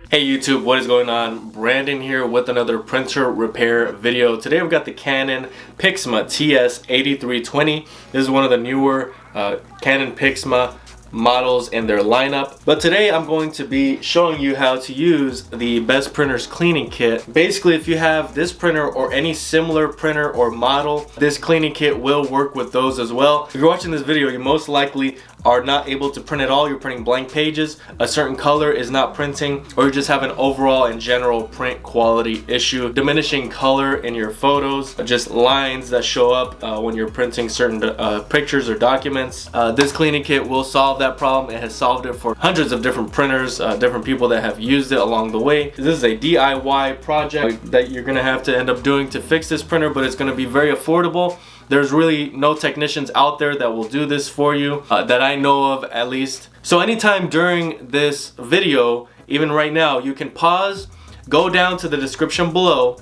Hey YouTube, what is going on? Brandon here with another printer repair video. Today we've got the Canon Pixma TS 8320. This is one of the newer Canon Pixma models in their lineup. But today I'm going to be showing you how to use the Best Printers cleaning kit. Basically, if you have this printer or any similar printer or model, this cleaning kit will work with those as well. If you're watching this video, you most likely are not able to print at all. You're printing blank pages, a certain color is not printing, or you just have an overall and general print quality issue, diminishing color in your photos, just lines that show up when you're printing certain pictures or documents. This cleaning kit will solve that problem. It has solved it for hundreds of different printers, different people that have used it along the way. This is a DIY project that you're gonna have to end up doing to fix this printer, but it's gonna be very affordable. There's really no technicians out there that will do this for you, that I know of at least. So anytime during this video, even right now, you can pause, go down to the description below.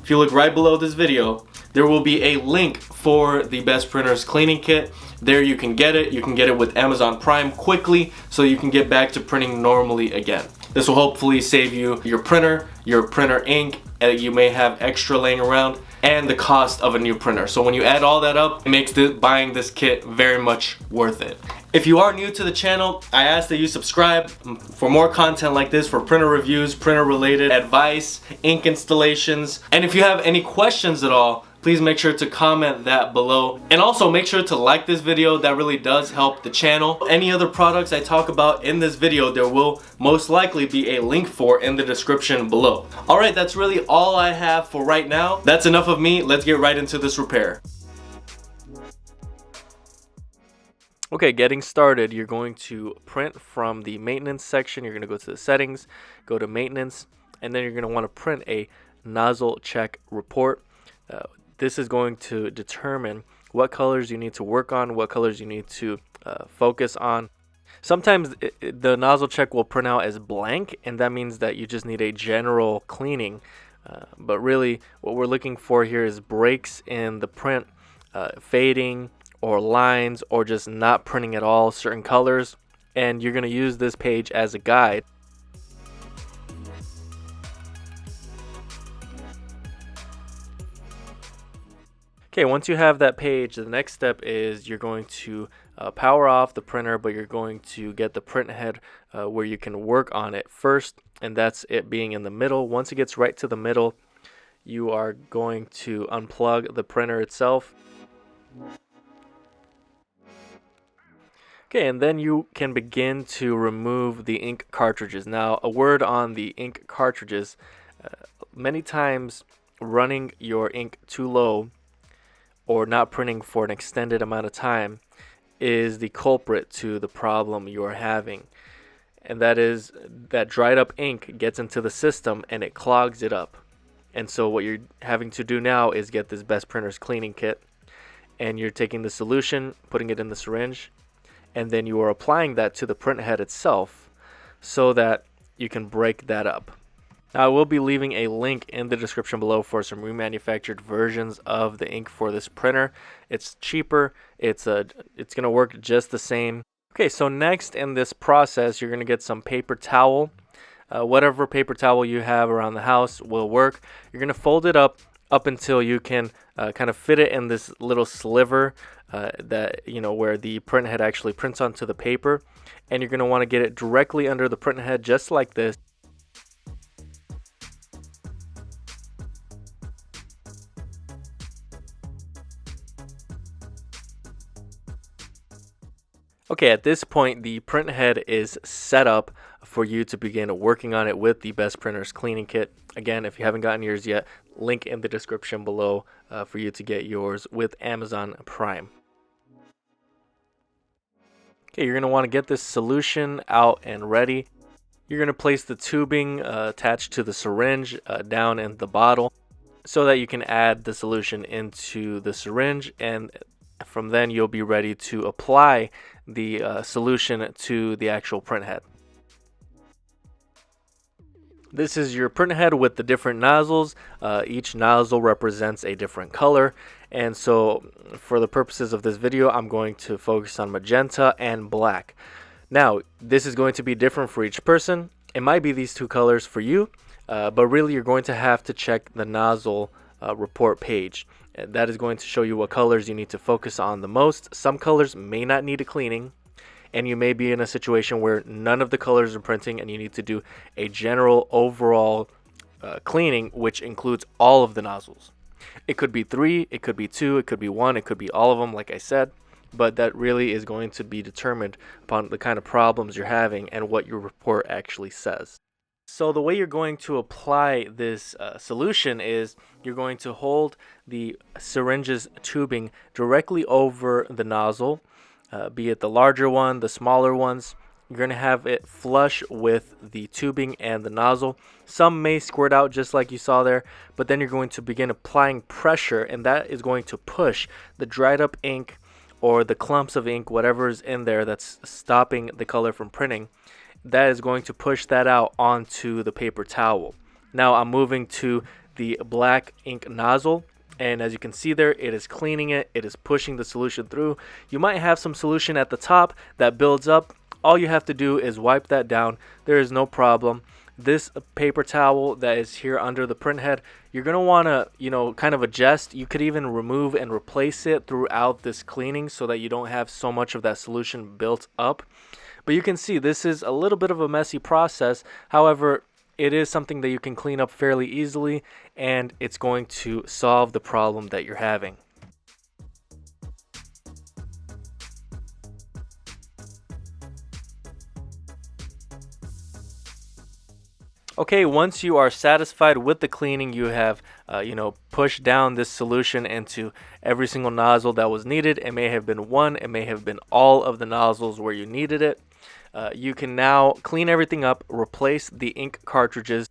If you look right below this video, there will be a link for the Best Printers cleaning kit. There you can get it. You can get it with Amazon Prime quickly, so you can get back to printing normally again. This will hopefully save you your printer ink that you may have extra laying around, and the cost of a new printer. So when you add all that up, it makes buying this kit very much worth it. If you are new to the channel, I ask that you subscribe for more content like this, for printer reviews, printer related advice, ink installations. And if you have any questions at all, please make sure to comment that below. And also make sure to like this video. That really does help the channel. Any other products I talk about in this video, there will most likely be a link for in the description below. Alright, that's really all I have for right now. That's enough of me. Let's get right into this repair. Okay, getting started, you're going to print from the maintenance section. You're going to go to the settings, go to maintenance, and then you're going to want to print a nozzle check report. This is going to determine what colors you need to work on, what colors you need to focus on. Sometimes the nozzle check will print out as blank, and that means that you just need a general cleaning. But really, what we're looking for here is breaks in the print, fading, or lines, or just not printing at all certain colors. And you're going to use this page as a guide. Okay, once you have that page, the next step is you're going to power off the printer, but you're going to get the print head where you can work on it first, and that's it being in the middle. Once it gets right to the middle, you are going to unplug the printer itself. Okay, and then you can begin to remove the ink cartridges. Now, a word on the ink cartridges. Many times running your ink too low or not printing for an extended amount of time is the culprit to the problem you're having. And that is that dried up ink gets into the system and it clogs it up. And so what you're having to do now is get this Best Printers cleaning kit, and you're taking the solution, putting it in the syringe, and then you are applying that to the print head itself so that you can break that up. Now, I will be leaving a link in the description below for some remanufactured versions of the ink for this printer. It's cheaper. It's going to work just the same. Okay, so next in this process, you're going to get some paper towel. Whatever paper towel you have around the house will work. You're going to fold it up until you can kind of fit it in this little sliver that, where the print head actually prints onto the paper. And you're going to want to get it directly under the print head, just like this. Okay, at this point, the print head is set up for you to begin working on it with the Best Printers cleaning kit. Again, if you haven't gotten yours yet, link in the description below for you to get yours with Amazon Prime. Okay, you're going to want to get this solution out and ready. You're going to place the tubing attached to the syringe down in the bottle so that you can add the solution into the syringe, and from then you'll be ready to apply the solution to the actual print head. This is your print head with the different nozzles. Each nozzle represents a different color, and so for the purposes of this video, I'm going to focus on magenta and black. Now, this is going to be different for each person. it might be these two colors for you, but really you're going to have to check the nozzle report page. That is going to show you what colors you need to focus on the most. Some colors may not need a cleaning, and you may be in a situation where none of the colors are printing and you need to do a general overall cleaning, which includes all of the nozzles. It could be 3, it could be 2, it could be 1, it could be all of them, like I said, but that really is going to be determined upon the kind of problems you're having and what your report actually says. So the way you're going to apply this solution is you're going to hold the syringe's tubing directly over the nozzle, be it the larger one, the smaller ones. You're going to have it flush with the tubing and the nozzle. Some may squirt out just like you saw there, but then you're going to begin applying pressure, and that is going to push the dried up ink or the clumps of ink, whatever is in there that's stopping the color from printing. That is going to push that out onto the paper towel. Now I'm moving to the black ink nozzle, and as you can see there, it is cleaning it. It is pushing the solution through. You might have some solution at the top that builds up. All you have to do is wipe that down. There is no problem. This paper towel that is here under the print head, you're going to want to, kind of adjust. You could even remove and replace it throughout this cleaning so that you don't have so much of that solution built up. But you can see this is a little bit of a messy process. However, it is something that you can clean up fairly easily, and it's going to solve the problem that you're having. Okay, once you are satisfied with the cleaning, you have, pushed down this solution into every single nozzle that was needed. It may have been one, it may have been all of the nozzles where you needed it. You can now clean everything up, replace the ink cartridges.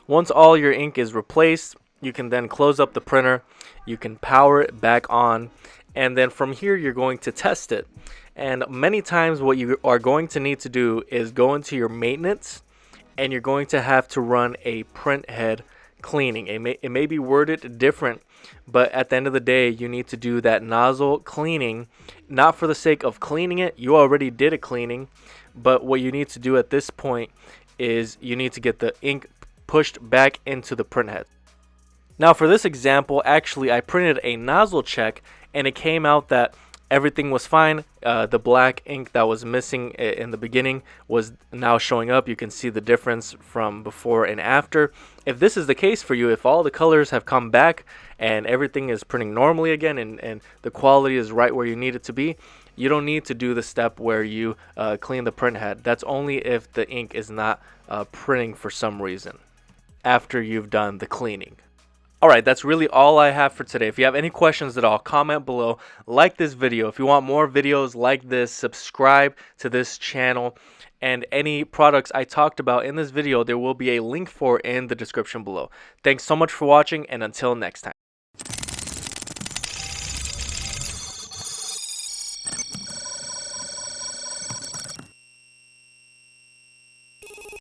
Once all your ink is replaced, you can then close up the printer, you can power it back on, and then from here you're going to test it. And many times what you are going to need to do is go into your maintenance, and you're going to have to run a print head cleaning. It may be worded different, but at the end of the day, you need to do that nozzle cleaning, not for the sake of cleaning it. You already did a cleaning, but what you need to do at this point is you need to get the ink pushed back into the print head. Now for this example, actually I printed a nozzle check, and it came out that everything was fine. The black ink that was missing in the beginning was now showing up. You can see the difference from before and after. If this is the case for you, if all the colors have come back and everything is printing normally again, and the quality is right where you need it to be, you don't need to do the step where you clean the print head. That's only if the ink is not printing for some reason after you've done the cleaning. Alright, that's really all I have for today. If you have any questions at all, comment below. Like this video. If you want more videos like this, subscribe to this channel. And any products I talked about in this video, there will be a link for in the description below. Thanks so much for watching, and until next time.